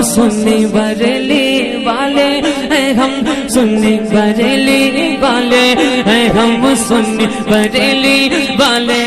सुन्नी बरेली वाले हैं, हम सुन्नी बरेली वाले हैं, हम सुन्नी बरेली वाले।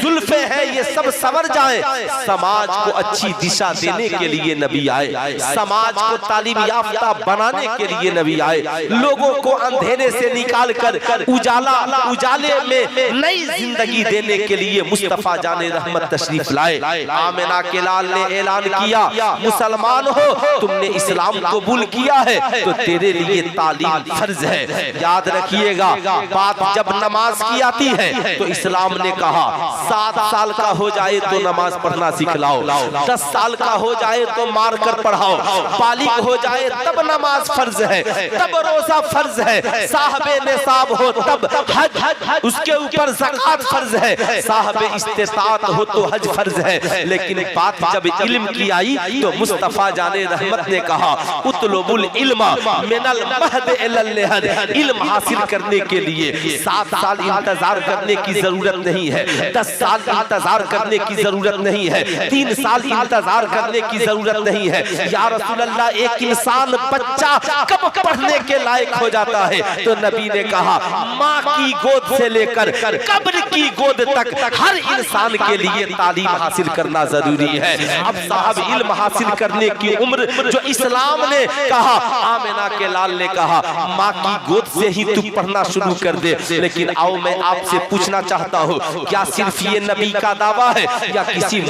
जुल्फे है ये सब संवर जाए, समाज को अच्छी दिशा देने के लिए नबी आए, समाज को तालीम याफ्ता बनाने के लिए नबी आए, लोगों को अंधेरे से निकाल कर उजाले में नई जिंदगी देने के लिए मुस्तफा जाने रहमत तशरीफ लाए। आमिना के लाल ने ऐलान किया, मुसलमान हो तुमने इस्लाम कबूल किया है तो तेरे लिए तालीम फर्ज है। याद रखिएगा, बात जब नमाज की आती है तो इस्लाम ने कहा 7 साल का हो जाए तो नमाज पढ़ना सिखलाओ, 10 साल का हो जाए तो मार कर पढ़ाओ, बालिग हो जाए तब नमाज फर्ज है, तब रोजा फर्ज है, साहबे निसाब हो तब हज, उसके ऊपर ज़कात फर्ज है, साहबे इस्तिताअत हो तो हज फर्ज है। लेकिन बात जब इल्म की आई तो मुस्तफा जाने रहमत ने कहा उतलुबुल इल्मा मिनल महद इलल लहद, इल्म हासिल करने के लिए 7 साल इंतजार करने की जरूरत नहीं है, 10 साल इंतजार करने की जरूरत नहीं है, 3 साल इंतजार करने की जरूरत नहीं है। या रसूल अल्लाह, एक इंसान बच्चा कब पढ़ने के लायक हो जाता है? तो नबी ने कहा माँ की गोद से लेकर कब्र की गोद तक हर इंसान के लिए तालीम हासिल करना जरूरी है। अब साहब इल्म हासिल करने की उम्र जो इस्लाम ने कहा, आमिना के लाल ने कहा माँ की गोद से ही तू पढ़ना शुरू कर दे। लेकिन आओ मैं आपसे पूछना चाहता हूँ, क्या सिर्फ ये नबी का दावा है या किसी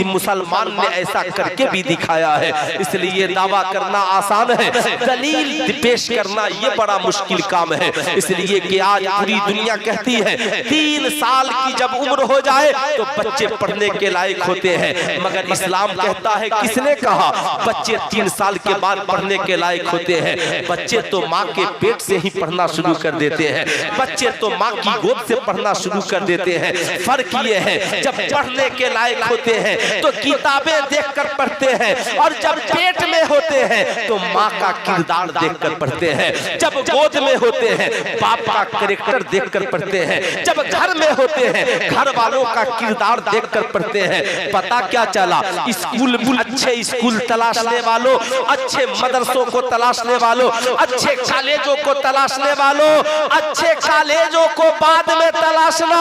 मुसलमान ने ऐसा करके भी दिखाया है? इसलिए दावा करना आसान है, दलील पेश करना ये बड़ा मुश्किल काम है। इसलिए कि आज पूरी दुनिया कहती है 3 साल की जब उम्र हो जाए तो बच्चे पढ़ने के लायक होते हैं, मगर इस्लाम कहता है किसने कहा बच्चे 3 साल के बाद पढ़ने के लायक होते हैं? बच्चे तो माँ के पेट से ही पढ़ना शुरू कर देते हैं, बच्चे तो माँ की गोद से पढ़ना शुरू कर देते हैं। फर्क ये है, जब पढ़ने के लायक होते हैं तो किताबें देखकर पढ़ते हैं, और जब पेट में होते हैं तो माँ का किरदार देखकर पढ़ते हैं, जब गोद में होते हैं बाप का कैरेक्टर देखकर पढ़ते हैं, जब घर में होते हैं घर वालों का किरदार देखकर पढ़ते हैं। पता क्या चला, स्कूल अच्छे स्कूल तलाशने वालों, अच्छे मदरसों को तलाशने वालों, अच्छे कॉलेजों को तलाशने वालों, अच्छे कॉलेजों को बाद में तलाशना,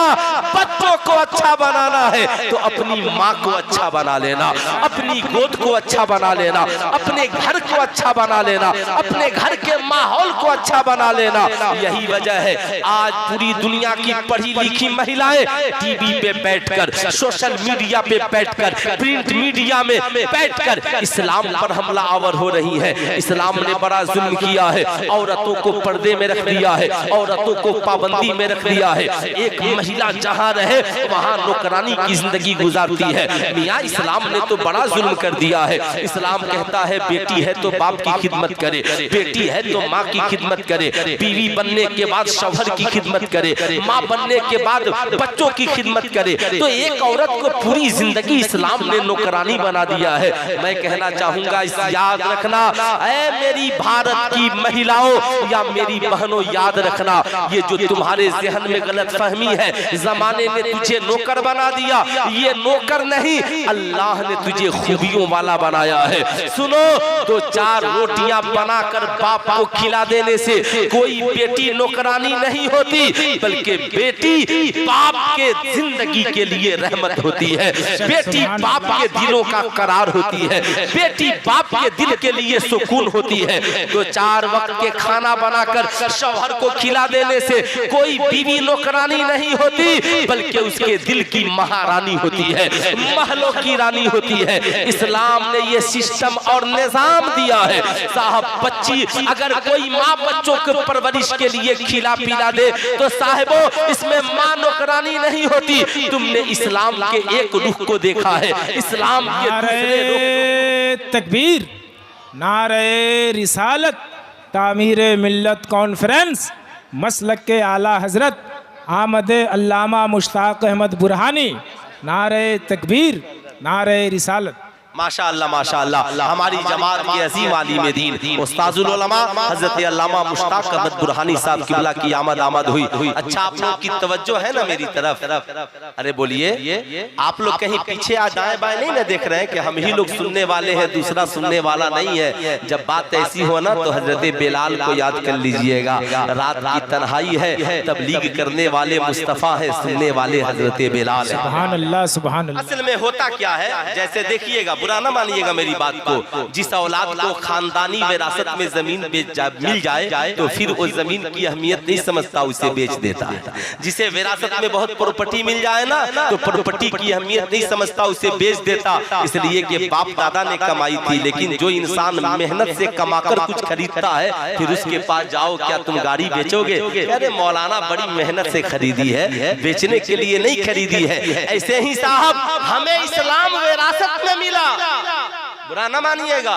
बच्चों को अच्छा बनाना है तो अपनी माँ को अच्छा बना लेना, अपनी गोद को अच्छा बना लेना, अपने घर को अच्छा बना लेना, अपने घर के माहौल को अच्छा बना लेना। यही वजह है आज पूरी दुनिया की पढ़ी लिखी महिलाएं टीवी पे बैठकर, सोशल मीडिया पे बैठकर, प्रिंट मीडिया में बैठकर इस्लाम पर हमला आवर हो रही है। इस्लाम ने बड़ा जुल्म किया है, औरतों को पर्दे में रख दिया है, औरतों को पाबंदी में रख दिया है। एक महिला जहाँ रहे वहाँ नौकरानी की जिंदगी गुजारती है। मियाँ इस्लाम ने तो बड़ा जुल्म कर दिया है। इस्लाम कहता है बेटी है तो बाप की खिदमत करे, बेटी है तो माँ की खिदमत करे, बीवी बनने के बाद शौहर की खिदमत करे, माँ बनने के बाद बच्चों की खिदमत करे। तो एक औरत को पूरी जिंदगी इस्लाम ने नौकरानी बना दिया है। मैं कहना चाहूंगा इस याद रखना, ऐ मेरी भारत की महिलाओं या मेरी बहनों, याद रखना ये जो तुम्हारे जहन में गलत फहमी है, जमाने ने तुझे नौकर बना दिया, ये नौकर नहीं, अल्लाह ने तुझे खूबियों वाला बनाया है। सुनो, 2-4 रोटियां बनाकर बाप को खिला देने से कोई बेटी नौकरानी नहीं होती, बल्कि बेटी बाप के जिंदगी के लिए रहमत होती है, बेटी बाप के दिलों का करार होती है, बेटी बाप के दिल के लिए सुकून होती है। 2-4 वक्त के खाना बनाकर शौहर को खिला देने से कोई बीवी नौकरानी नहीं होती, बल्कि उसके दिल की महारानी होती है, महलों की रानी होती है। इस्लाम ने ये सिस्टम और निजाम दिया है। साहब बच्ची अगर कोई माँ बच्चों को परवरिश के लिए खिला पिला दे तो साहिबो इसमें माँ नौकरानी नहीं होती। तुमने इस्लाम के एक रुख को देखा है, इस्लाम के दूसरे रुख। तकबीर, नारे रिसालत, तामीर मिल्लत कॉन्फ्रेंस, मसलक के आला हजरत आमद अल्लामा मुश्ताक अहमद बुरहानी। नारे तकबीर, नारे रिसालत। माशाअल्लाह माशाअल्लाह। हमारी जमात के अजीम आलिम दीन उस्ताजुल उलमा हजरत अल्लामा मुश्ताक अहमद बुरहानी साहब किबला की आमद हुई। अच्छा, आप लोग की तवज्जो है ना मेरी तरफ? अरे बोलिए, आप लोग कहीं पीछे आ दाएं बाएं नहीं ना देख रहे हैं कि हम ही लोग सुनने वाले हैं, दूसरा सुनने वाला नहीं है। जब बात ऐसी हो ना तो हजरत बिलाल को याद कर लीजिएगा। रात की तन्हाई है, तबलीग करने वाले मुस्तफा है, सुनने वाले हजरत बिलाल है। सुभान अल्लाह सुभान अल्लाह। असल में होता क्या है, जैसे देखिएगा, बुरा ना मानिएगा मेरी बात को, जिस औलाद को खानदानी विरासत में जमीन मिल जाए तो फिर उस जमीन की अहमियत नहीं समझता, उसे बेच देता है। जिसे विरासत में बहुत प्रॉपर्टी मिल जाए ना तो प्रॉपर्टी की अहमियत नहीं समझता, उसे बेच देता, इसलिए कि बाप दादा ने कमाई थी। लेकिन जो इंसान मेहनत से कमाकर कुछ खरीदता है, फिर उसके पास जाओ, क्या तुम गाड़ी बेचोगे? अरे मौलाना बड़ी मेहनत से खरीदी है, बेचने के लिए नहीं खरीदी है। ऐसे ही साहब, हमें इस्लाम विरासत में मिला, बुरा न मानिएगा।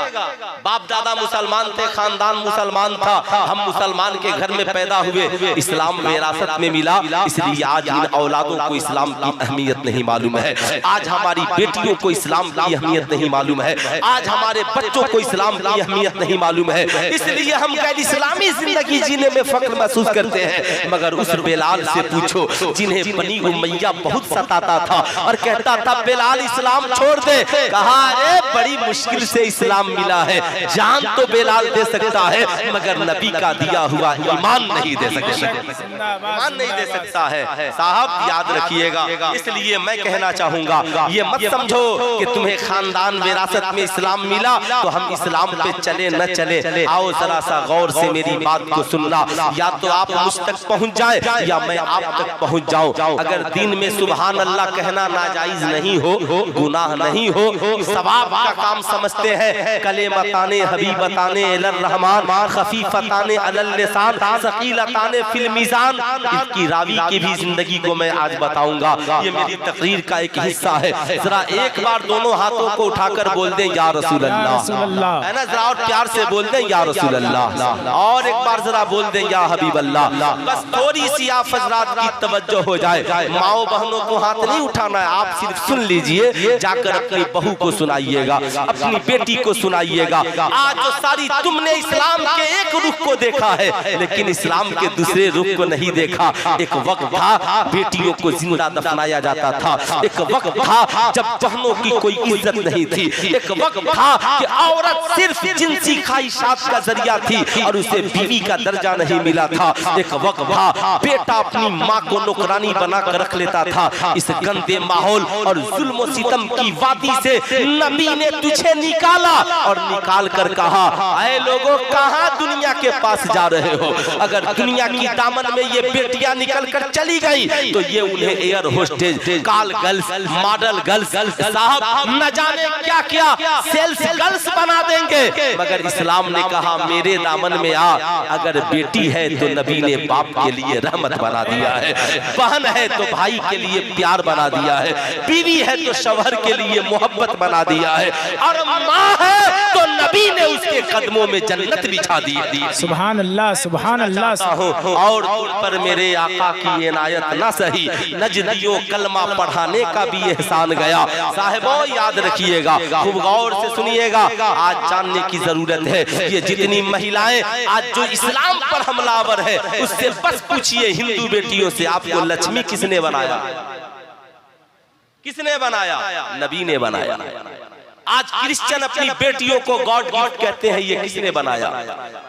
बाप दादा मुसलमान थे, खानदान मुसलमान था, हम मुसलमान के घर में पैदा हुए, इस्लाम विरासत में मिला, इसलिए आज इन औलादों को इस्लाम की अहमियत नहीं मालूम है। आज हमारी बेटियों को इस्लाम की अहमियत नहीं मालूम है, आज हमारे बच्चों को इस्लाम की अहमियत नहीं मालूम है। इसलिए हम गैर इस्लामी जिंदगी जीने में फख्र महसूस करते हैं। मगर उस बिलाल से पूछो जिन्हें बनी उमैया बहुत सताता था और कहता था बिलाल इस्लाम छोड़ दे, कहा अरे बड़ी मुश्किल से इस्लाम मिला है, जान तो बिलाल दे सकता है मगर नबी का दिया हुआ ईमान नहीं दे सकता, ईमान नहीं दे सकता है। साहब याद रखिएगा, इसलिए मैं कहना चाहूंगा, ये मत समझो कि तुम्हें खानदान विरासत में इस्लाम मिला तो हम इस्लाम पे चले न चले। आओ जरा सा गौर से मेरी बात को सुनना, या तो आप मुझ तक पहुंच जाए या मैं आप तक पहुंच जाऊं। अगर दिन में सुभान अल्लाह कहना नाजायज नहीं हो, गुनाह नहीं हो, सवाब का काम समझते हैं, कलेमताने हबीबताने अलर रहमान, खफीफताने अलल लिसान, सकीलताने फिल मीज़ान। इसकी रावी की भी जिंदगी को मैं आज बताऊंगा, ये मेरी तकरीर का एक हिस्सा है। जरा एक बार दोनों हाथों को उठाकर बोल दें या रसूल अल्लाह, है ना? जरा और प्यार से बोल दें या रसूल अल्लाह, और एक बार जरा बोल दें या हबीब अल्लाह। बस थोड़ी सी आप हजरात की तवज्जो हो जाए। माओ बहनों को हाथ नहीं उठाना है, आप सिर्फ सुन लीजिए, जाकर अपनी बहू को सुनाइएगा, अपनी बेटी को सुनाइएगा। आज जो सारी तुमने इस्लाम के एक रुख को देखा है, लेकिन इस्लाम के दूसरे रुख को नहीं देखा। एक वक्त था बेटियों को जिंदा दफनाया जाता था, एक वक्त था जब बहनों की कोई इज्जत नहीं थी, एक वक्त था कि औरत सिर्फ जिनसी ख्वाहिशात का जरिया थी और उसे बीवी का दर्जा नहीं मिला था। एक वक्त था बेटा अपनी माँ को नौकरानी बना कर रख लेता था। इस गंदे माहौल और जुल्म और सितम की वादी से नबी ने तुझे निकाला और निकाल कर कहा, ऐ लोगों कहाँ दुनिया के पास जा रहे हो? अगर दुनिया की दामन में ये बेटियां निकल कर चली गई तो ये उन्हें air hostess, call girls, model girls, साहब न जाने क्या क्या सेल्स गर्ल्स बना देंगे। मगर इस्लाम ने कहा मेरे दामन में आ। अगर बेटी है तो नबी ने बाप के लिए रहमत बना दिया है, बहन है तो भाई के लिए प्यार बना दिया है, बीवी है तो शौहर के लिए मोहब्बत बना दिया है, और माँ है तो नबी ने उसके कदमों में जन्नत बिछा दी। सुभान अल्लाह सुभान अल्लाह। और तुम पर मेरे आका की इनायत न सही, नजदियों कलमा पढ़ाने का भी एहसान गया। साहिबों याद रखिएगा, खूब गौर से सुनिएगा, आज जानने की जरूरत है। ये जितनी महिलाएं आज जो इस्लाम पर हमलावर है, उससे बस पूछिए हिंदू बेटियों से, आपको लक्ष्मी किसने बनाया? किसने बनाया? नबी ने बनाया। आज क्रिश्चियन अपनी बेटियों को गॉड गिफ्ट कहते हैं, ये किसने बनाया?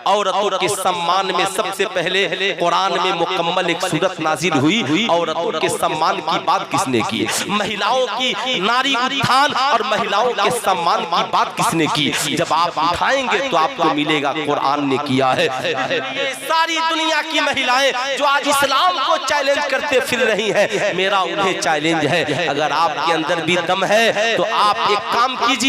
औरतों के सम्मान में सबसे पहले कुरान में मुकम्मल एक सूरत नाजिल हुई। औरतों के सम्मान की बात किसने की? महिलाओं की नारी उत्थान और महिलाओं के सम्मान की बात किसने की? जब आप उठाएंगे तो आपको मिलेगा कुरान ने किया है। ये सारी दुनिया की महिलाएं जो आज इस्लाम को चैलेंज करते फिर रही हैं, मेरा उन्हें चैलेंज है, अगर आपके अंदर भी दम है तो आप एक काम कीजिए,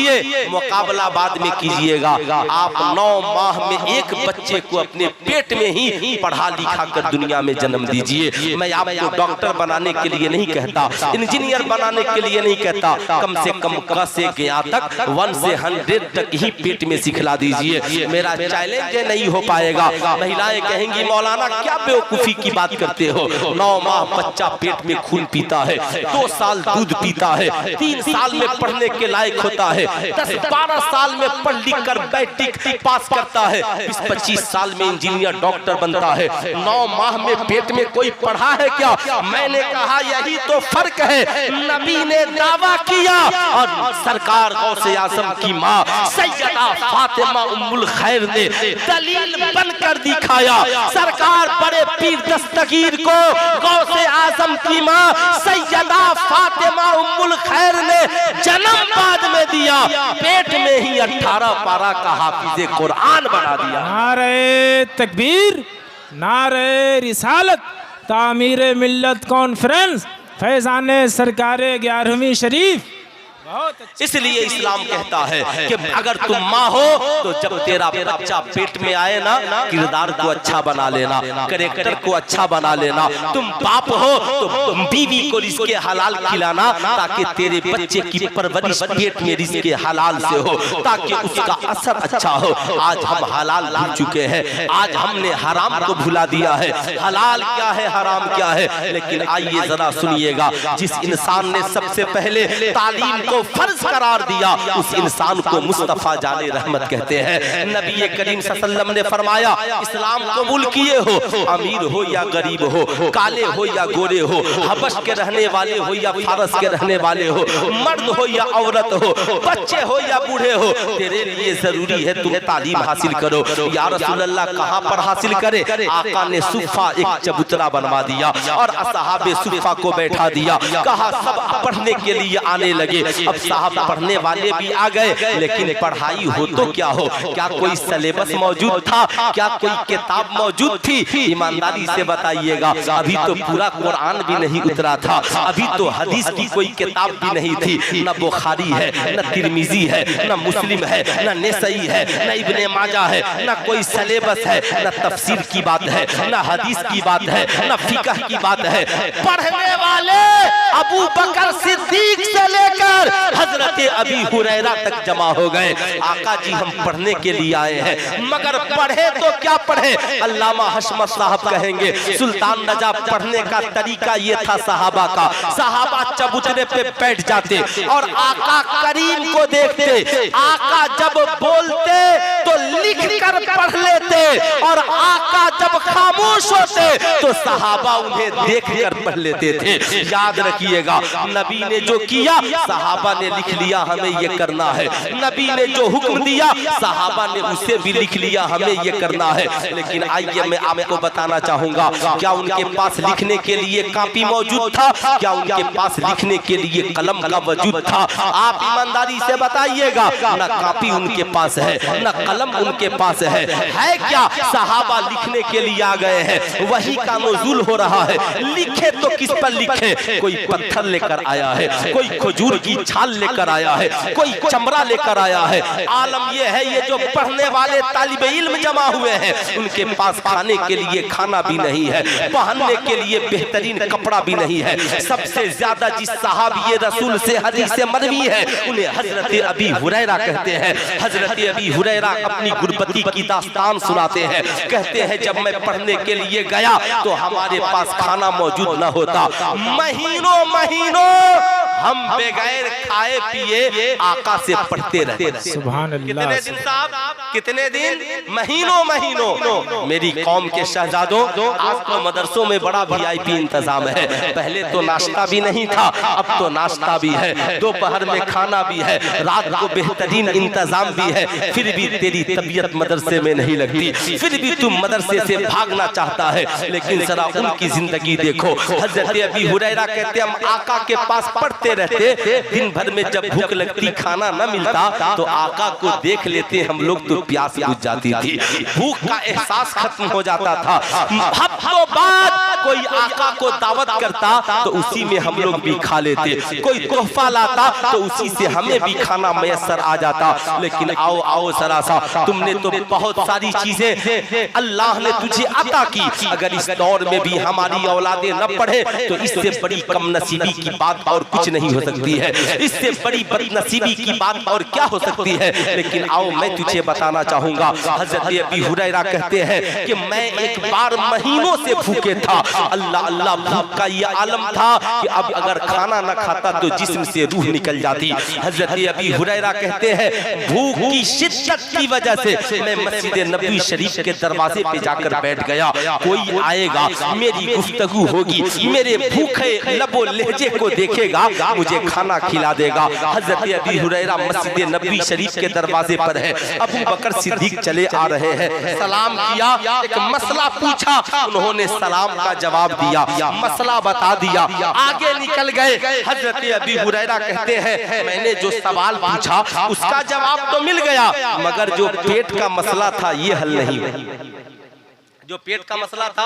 मुकाबला बाद में कीजिएगा। आप 9 माह में एक बच्चे को अपने पेट में ही पढ़ा लिखा कर दुनिया में जन्म दीजिए। मैं आपको डॉक्टर बनाने के लिए नहीं कहता, इंजीनियर बनाने के लिए नहीं कहता, कम से कम क से ज्ञ तक 1 से 100 तक ही पेट में सिखला दीजिए। मेरा चैलेंज नहीं हो पाएगा। महिलाएं कहेंगी मौलाना क्या बेवकूफी की बात करते हो? 9 माह बच्चा पेट में खून पीता है, 2 साल दूध पीता है, 3 साल में पढ़ने के लायक होता है, 10-12 साल में पढ़ लिख कर मैट्रिक पास करता है, 20-25 साल में इंजीनियर डॉक्टर बनता है। 9 माह में पेट में कोई पढ़ा है क्या? मैंने कहा यही तो फर्क है। नबी ने दावा किया और सरकार गौसे आज़म की माँ सैयदा फातिमा उम्मुल खैर ने दलील बनकर दिखाया। सरकार बड़े पीर दस्तगीर को गौसे आज़म की माँ सैयदा फातिमा उम्मुल खैर ने जन्म बाद में दिया, पेट में ही 18 पारा का हाफिज़े कुरान बना दिया। नारे तकबीर, नारे रिसालत, तामीर मिल्लत कॉन्फ्रेंस, फैजान सरकार 11वीं शरीफ। इसलिए इस्लाम कहता है कि अगर तुम माँ हो तो जब तेरा बच्चा पेट में आए ना, किरदार को अच्छा बना लेना, कैरेक्टर को अच्छा बना लेना। तुम बाप हो तो बीवी को रिज़्क़े हलाल खिलाना ताकि तेरे बच्चे की परवरिश पेट में रिज़्क़े हलाल से हो, ताकि उसका असर अच्छा हो। आज हम हलाल भूल चुके हैं, आज हमने हराम को भुला दिया है। हलाल क्या है, हराम क्या है। लेकिन आइए जरा सुनिएगा, जिस इंसान ने सबसे पहले तालीम को फर्ज करार दिया उस इंसान को मुस्तफा जाने रहमत कहते हैं। नबी करीम सल्लल्लाहु अलैहि वसल्लम ने फरमाया, इस्लाम कबूल किए हो, अमीर हो या गरीब हो, काले हो या गोरे हो, हबश के रहने वाले हो या फारस के रहने वाले हो, मर्द हो या औरत हो, बच्चे हो या बूढ़े हो, तेरे लिए जरूरी है तुम तालीम हासिल करो। या रसूल अल्लाह कहाँ पर हासिल करे? आका ने सुफ़ा एक चबूतरा बनवा दिया और असहाबे सुफ़ा को बैठा दिया, कहा सब पढ़ने के लिए आने लगे। अब साहब पढ़ने वाले भी आ गए, लेकिन पढ़ाई हो तो क्या हो? क्या कोई सिलेबस मौजूद था? क्या कोई किताब मौजूद थी? ईमानदारी से बताइएगा, अभी तो पूरा कुरान भी नहीं उतरा था, अभी तो हदीस की कोई किताब भी नहीं थी। न बुखारी है, न तिरमिजी है, न मुस्लिम है, न नसई है, न इब्ने माजा है, न कोई सिलेबस है, न तफसीर की बात है, न हदीस की बात है, न फिकह की बात है। पढ़ने वाले अबू बकर सिद्दीक से लेकर हजरत अबी हुरैरा तक जमा हो गए। आका जी हम पढ़ने के लिए आए हैं, मगर पढ़े तो क्या पढ़े? अल्लामा हशमत साहब कहेंगे, सुल्तान नजाब पढ़ने का तरीका ये था सहाबा का। सहाबा चबूतरे पे बैठ जाते और आका करीम को देखते, आका जब बोलते तो लिख कर पढ़ लेते और आका जब खामोश होते तो सहाबा उन्हें देख कर पढ़ लेते थे। याद रखिएगा, नबी ने जो किया सहाबा ने लिख लिया, हमें ये करना है। नबी ने जो हुक्म दिया सहाबा ने उसे भी लिख लिया, हमें ये करना है। लेकिन आइए मैं आपको बताना चाहूंगा, क्या उनके पास लिखने के लिए कॉपी मौजूद था? क्या उनके पास लिखने के लिए कलम का वजूद था? आप ईमानदारी से बताइएगा, न कॉपी उनके पास है, न कलम उनके पास है क्या? सहाबा लिखने के लिए आ गए हैं, वही का नुज़ूल हो रहा है। लिखे तो किस पर लिखे? कोई पत्थर लेकर आया है, कोई खजूर की छाल लेकर आया है, कोई चमड़ा लेकर आया है। आलम यह है, ये जो पढ़ने वाले तालिबे इल्म जमा हुए हैं उनके पास खाने के लिए खाना भी नहीं है, पहनने के लिए बेहतरीन कपड़ा भी नहीं है। सबसे ज्यादा जिस सहाबी रसूल से हदीस मरवी है उन्हें हजरत अबी हुरैरा कहते हैं। हजरत अबी हुरैरा अपनी गुर्बती की दास्तान सुनाते हैं, कहते हैं जब मैं पढ़ने के लिए गया तो हमारे पास खाना मौजूद न होता। महीनों महीनों हम बगैर खाए पिए आका से पढ़ते रहते। सुभान अल्लाह। कितने दिन साहब, कितने दिन? महीनों महीनों। मेरी कौम के शहजादों, आज तो मदरसों में बड़ा VIP इंतजाम है। पहले तो नाश्ता भी नहीं था, अब तो नाश्ता भी है, दोपहर में खाना भी है, रात को बेहतरीन इंतजाम भी है। फिर भी तेरी तबीयत मदरसे में नहीं लगती, फिर भी तुम मदरसे से भागना चाहता है। लेकिन जरा उनकी जिंदगी देखो। हजरत अबी हुरैरा कहते हम आका के पास पढ़ते रहते, दिन भर में जब भूख लगती खाना न मिलता तो आका को देख लेते हम लोग तो प्यास बुझ जाती थी, भूख का एहसास खत्म हो जाता था। हफ्तों बाद कोई आका को दावत करता तो उसी में हम लोग भी खा लेते, कोई तोहफा लाता तो उसी से हमें भी खाना मैसर आ जाता। लेकिन आओ आओ जरा सा, तुमने तो बहुत सारी चीजें अल्लाह ने तुझे अता की, अगर इस दौर में भी हमारी औलादें न पढ़े तो इससे बड़ी कम नसीबी की बात और कुछ नहीं हो सकती है, इससे बड़ी बदनसीबी की बात और क्या हो सकती है। लेकिन आओ मैं तुझे बताना चाहूंगा, हजरत अबी हुरैरा कहते हैं कि मैं एक बार महीनों से भूखे था, अल्लाह अल्लाह भूख का ये आलम था कि अब अगर खाना न खाता तो जिस्म से रूह निकल जाती। हजरत अबी हुरैरा कहते हैं भूख की शिद्दत की वजह से मैं मस्जिद नबवी शरीफ के दरवाजे पे जाकर बैठ गया। कोई आएगा, मेरी गुफ्तगू होगी, मेरे भूखे लबो लहजे को देखेगा, मुझे खाना खिला देगा। हजरत अबी हुरैरा मस्जिद नबवी शरीफ के दरवाजे पर है। अबू बकर सिद्दीक चले आ रहे हैं, सलाम किया, एक मसला पूछा, उन्होंने सलाम का जवाब दिया, मसला बता दिया, आगे निकल गए। हजरत अबी हुरैरा कहते हैं मैंने जो सवाल पूछा उसका जवाब तो मिल गया, मगर जो पेट का मसला था ये हल नहीं, जो पेट का मसला था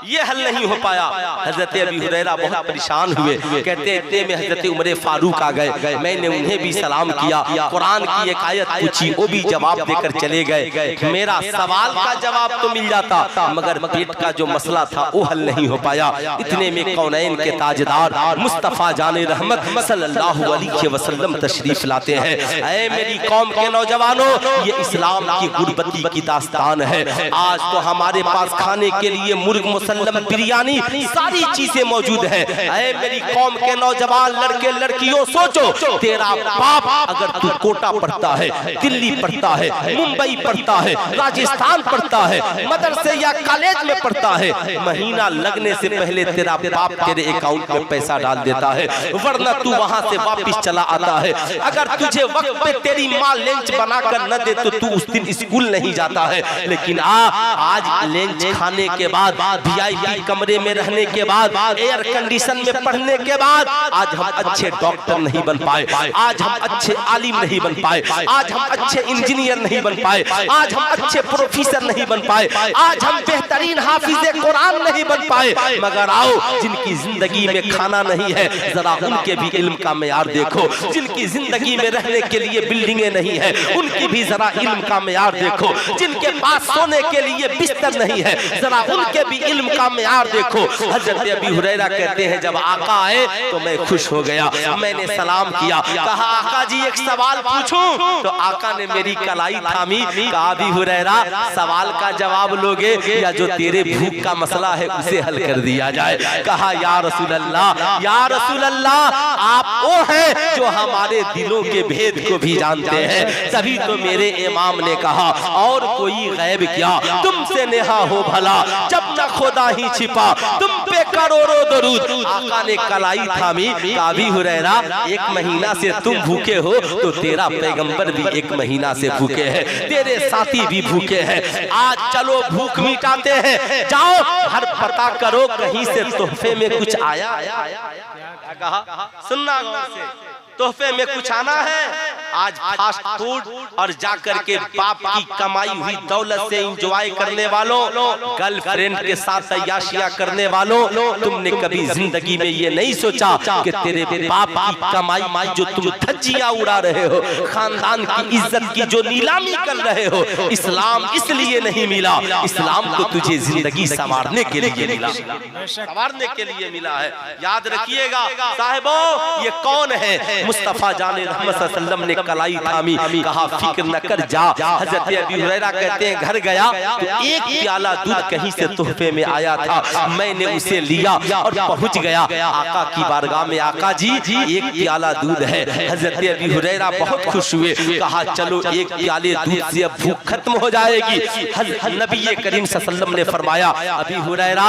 ये हल नहीं हो पाया। हजरत अबी हुरैरा बहुत परेशान हुए। कहते इतने में हजरत उमर फारूक आ गए, मैंने उन्हें भी सलाम किया, कुरान की एक आयत पूछी, वो भी जवाब देकर चले गए। मेरा सवाल का जवाब तो मिल जाता, मगर पेट का जो मसला था वो हल नहीं हो पाया। इतने में कौनैन के ताजदार मुस्तफा जाने रहमत सल्लल्लाहु अलैहि वसल्लम तशरीफ लाते हैं। ऐ मेरी कौम के नौजवानों, ये इस्लाम की गुरबती की दास्तान है। आज तो हमारे खाने के लिए मुर्ग मुसल्लम बिरयानी सारी चीजें मौजूद है। ऐ मेरी कौम के नौजवान लड़के लड़कियों, सोचो तेरा बाप अगर तू कोटा पढ़ता है, दिल्ली पढ़ता है, मुंबई पढ़ता है, राजस्थान पढ़ता है, मदरसे या कॉलेज में पढ़ता है, महीना लगने से पहले तेरा बाप तेरे अकाउंट में पैसा डाल देता है, वरना तू वहां से वापिस चला आता है। अगर तुझे वक्त पे तेरी माँ लंच बनाकर न दे तो तू उस दिन स्कूल नहीं जाता है। लेकिन आज खाने के बाद, VIP कमरे में रहने के बाद, एयर कंडीशन में पढ़ने के बाद आज हम अच्छे डॉक्टर नहीं बन पाए, आज हम अच्छे आलिम नहीं बन पाए, आज हम अच्छे इंजीनियर नहीं बन पाए, आज हम अच्छे प्रोफेसर नहीं बन पाए, आज हम बेहतरीन हाफिज़े कुरान नहीं बन पाए। मगर आओ जिनकी जिंदगी में खाना नहीं है, जरा उनके भी इल्म का मेयार देखो। जिनकी जिंदगी में रहने के लिए बिल्डिंगें नहीं है, उनकी भी जरा इल्म का मेयार देखो। जिनके पास सोने के लिए बिस्तर नहीं है, जरा उनके भी इल्म का मेयार देखो। हजरत अबी हुरैरा कहते हैं जब आका आए तो मैं खुश हो गया, मैंने सलाम किया, कहा आका जी एक सवाल पूछूं? तो आका ने मेरी कलाई थामी, कहा अबी हुरैरा सवाल का जवाब लोगे या जो तेरे भूख का मसला है उसे हल कर दिया जाए? कहा या रसूल अल्लाह, या रसूल अल्लाह आप वो हैं जो हमारे दिलों के भेद को भी जानते हैं। तभी तो मेरे इमाम ने कहा और कोई गैब क्या, तुमसे नेहा हो भला जब न खुदा ही छिपा, तुम पे करोड़ों दरूद। आका ने कलाई थामी, अबी हुरैरा एक महीना से तुम भूखे हो तो तेरा पैगंबर भी एक महीना से भूखे हैं, तेरे साथी भी भूखे हैं। आज चलो भूख मिटाते हैं, जाओ हर पता करो कहीं से तोहफे में कुछ आया। कहा सुनना गौर से, तोहफे में कुछ आना है। आज फास्ट फूड और जाकर के बाप की कमाई हुई दौलत से एंजॉय करने वालों, गर्लफ्रेंड के साथ अय्याशियां करने वालों, तुमने कभी जिंदगी में ये नहीं सोचा कि तेरे बाप की कमाई जो तुम धज्जियां उड़ा रहे हो, खानदान की इज्जत की जो नीलामी कर रहे हो, इस्लाम इसलिए नहीं मिला, इस्लाम तो तुझे जिंदगी संवारने के लिए मिला, संवारने के लिए मिला है। याद रखिएगा साहिबों, ये कौन है? मुस्तफा जाने रहमत सल्लल्लाहु अलैहि वसल्लम ने कलाई थामी, कहा फिक्र न कर जा। हजरत अबी हुरैरा कहते हैं घर गया तो एक प्याला दूध कहीं से तोहफे में आया था, मैंने उसे लिया और पहुंच गया आका की बारगाह में। आका जी एक प्याला दूध है। हजरत अबी हुरैरा बहुत खुश हुए, कहा चलो एक प्याले दूध से अब भूख खत्म हो जाएगी। नबी करीम सल्लल्लाहु अलैहि वसल्लम ने फरमाया अबी हुरैरा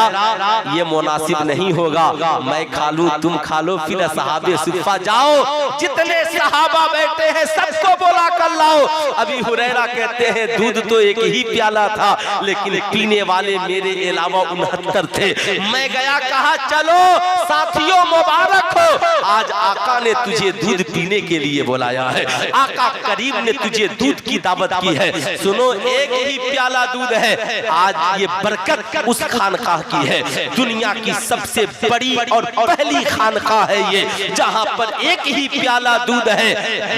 ये मुनासिब नहीं होगा, मैं खा लूं तुम खा लो, फिर सहाबे सुफ़ा जाओ जितने सहाबा बैठे हैं सबको बोला कर लाओ। अबी हुरैरा कहते हैं दूध तो एक ही प्याला था, लेकिन पीने वाले मेरे अलावा 69 थे। मैं गया, कहा चलो साथियों मुबारक हो, आज आका ने तुझे दूध पीने के लिए बुलाया है, आका करीम ने तुझे दूध की दावत की है। सुनो एक ही प्याला दूध है, आज ये बरकत उस खानकाह की है, दुनिया की सबसे बड़ी और पहली खानकाह है ये, जहाँ पर एक ही प्याला दूध है।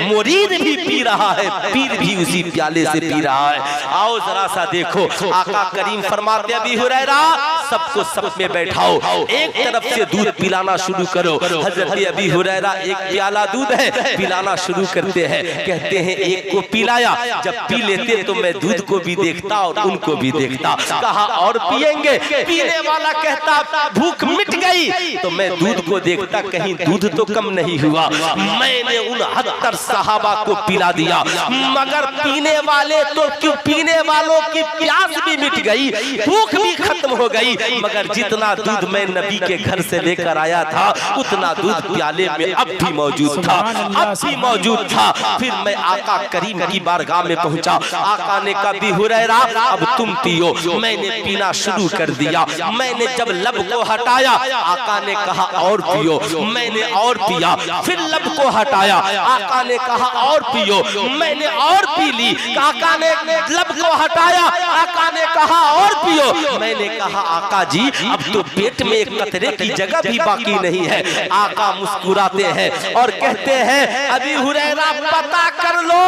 मोरी मुरीद भी पी रहा है, पीर भी उसी प्याले से पी रहा है। आओ जरा सा देखो, आका करीम फरमाते अबी हुरैरा सबको सब में बैठाओ, एक तरफ से दूध पिलाना शुरू करो। हजरत अबी हुरैरा एक प्याला दूध है पिलाना शुरू करते हैं, कहते हैं एक को पिलाया, जब पी लेते तो मैं दूध को भी देखता और उनको भी देखता। कहा और पिएंगे? पीने वाला कहता भूख मिट गई तो मैं दूध को देखता, कहीं दूध तो कम नहीं हुआ। मैंने उन 70 सहाबा को पिला दिया, मगर पीने वाले तो क्यों, पीने वालों की प्यास भी मिट गई, भूख भी खत्म हो गई, मगर जितना दूध मैं नबी के घर से लेकर आया था उतना दूध प्याले में अब भी मौजूद था, अब भी मौजूद था। फिर मैं आका करीम की बारगाह में पहुंचा, आका ने कहा अबी हुरैरा अब तुम पियो। मैंने पीना शुरू कर दिया, मैंने जब लब को हटाया आका ने कहा और पियो, मैंने और पिया, फिर लब को हटाया आका ने कहा और पियो, मैंने और पी ली, आका ने लब को हटाया आका ने कहा और पियो। मैंने कहा आका जी अब तो पेट में एक कतरे की जगह भी बाकी नहीं है। आका मुस्कुराते हैं और कहते हैं अबी हुरैरा पता कर लो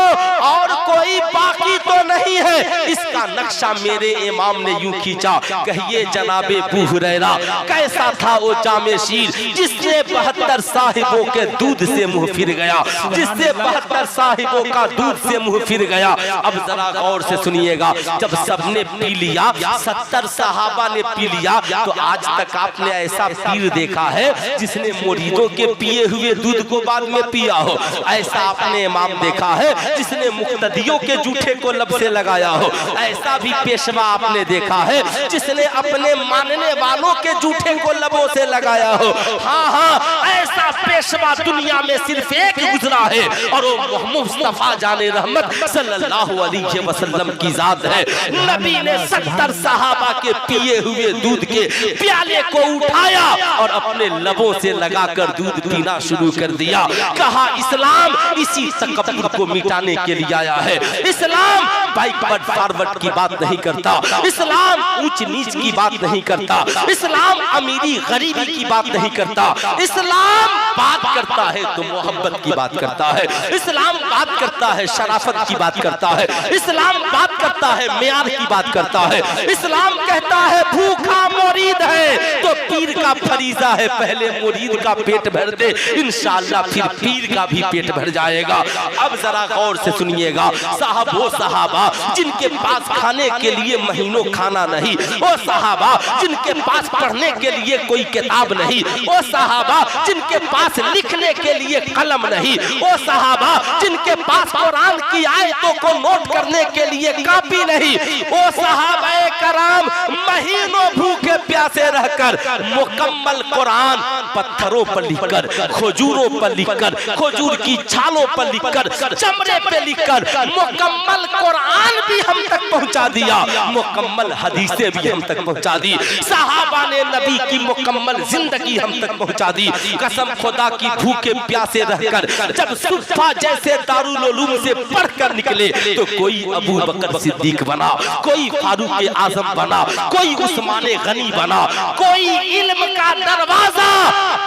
और कोई बाकी तो नहीं है। इसका नक्शा मेरे इमाम ने यूं खींचा, कहिए जनाबे अबू हुरैरा कैसा था वो जामे शीर जिसने 72 साहिबों के दूध से मुंह फिर गया, जिससे 72 साहिबों का दूध से मुंह फिर गया। अब जरा गौर से सुनिएगा, जब सबने पी लिया, 70 सहाबा ने पी लिया, तो आज तक आपने ऐसा पीर देखा है जिसने मुरीदों के पिए हुए दूध को बाद में पिया हो? ऐसा आपने इमाम देखा है जिसने मुक्तदियों के जूठे को लब से लगाया हो? ऐसा भी पेशवा आपने देखा है जिसने अपने मानने वालों के जूठे को लबों से लगाया हो? हाँ हाँ, ऐसा पेशवा दुनिया में सिर्फ एक गुजरा है और वो मुस्तफा जाने रहमत सल्लल्लाहु अलैहि वसल्लम की जात है। नबी ने 70 सहाबा के पिए हुए दूध के प्याले को उठाया और अपने लबों से लगाकर दूध पीना शुरू कर दिया। कहा इस्लाम इसी तकब्बुर को मिटाने के लिए आया है। इस्लाम बैकवर्ड फॉरवर्ड की बात नहीं करता, इस्लाम ऊंच नीच की बात नहीं करता, इस्लाम अमीरी गरीबी की बात नहीं करता। इस्लाम बात करता है तो मोहब्बत की बात करता है, इस्लाम बात करता है शराफत की बात करता है, इस्लाम बात करता है मेयार की बात करता है। इस्लाम कहता है भूखा मुरीद है तो पीर का फरीजा है पहले मुरीद का पेट भर दे, इंशाअल्लाह फिर पीर का भी पेट भर जाएगा। अब जरा गौर से सुनिएगा, साहब वो सहाबा जिनके पास खाने के लिए महीनों खाना नहीं, वो सहाबा जिनके पास पढ़ने के लिए कोई किताब नहीं, वो सहाबा जिनके पास लिखने के लिए कलम नहीं, वो सहाबा जिनके पास कुरान की आयतों को नोट करने के लिए कापी नहीं, वो सहाबाए कराम महीनों भूखे प्यासे रहकर मुकम्मल कुरान पत्थरों पर लिखकर, खजूरों पर लिखकर, खजूर की छालों पर लिखकर, चमड़े पे लिखकर मुकम्मल कुरान भी हम तक पहुंचा दिया, मुकम्मल हदीसें भी हम तक पहुंचा दी। सहाबा ने नबी की मुकम्मल जिंदगी हम तक पहुंचा दी। कसम खुदा की भूखे प्यासे रहकर जब सुफ़ा जैसे दारुल उलूम से पढ़कर निकले तो कोई अबू बकर सिद्दीक बना, कोई फारूक आजम बना, कोई उस्मान गनी बना, कोई इल्म का दरवाजा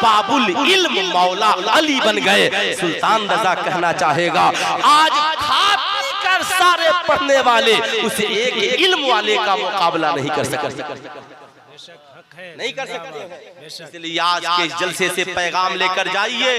बाबुल इल्म मौला अली बन गए। सुल्तान रजा कहना चाहेगा आज खा पी कर सारे पढ़ने वाले उसे एक इल्म वाले का मुकाबला नहीं कर सकते, नहीं कर सकते। इसलिए आज के जलसे से पैगाम लेकर जाइए,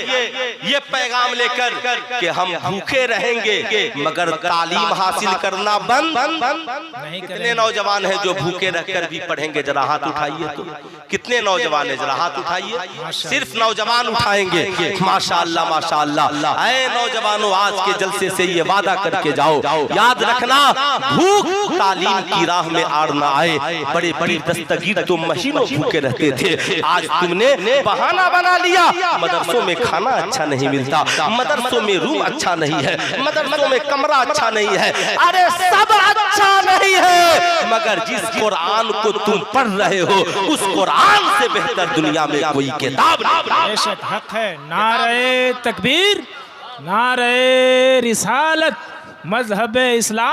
ये पैगाम लेकर कि हम भूखे रहेंगे मगर तालीम हासिल करना बंद नहीं। कितने नौजवान हैं जो भूखे रहकर भी पढ़ेंगे? जरा हाथ उठाइए तो कितने नौजवान हैं, जरा हाथ उठाइए। सिर्फ नौजवान उठाएंगे, माशाअल्लाह माशाअल्लाह। ऐ नौजवानों, आज के जलसे से ये वादा करके जाओ, याद रखना भूख तालीम की राह में आड़ ना आए। बड़े बड़ी दस्तगीर तो महीनों भूखे रहते थे, आज तुमने बहाना बना लिया। मदरसों में खाना अच्छा नहीं मिलता, मदरसों में रूम अच्छा नहीं है, मदरसों में कमरा अच्छा नहीं है, अरे सब अच्छा नहीं है, मगर जिस कुरान को तुम पढ़ रहे हो उस कुरान से बेहतर दुनिया में कोई किताब नहीं। बेशक हक है। नारे तकबीर, नारे रिसालत, मजहब इस्लाम।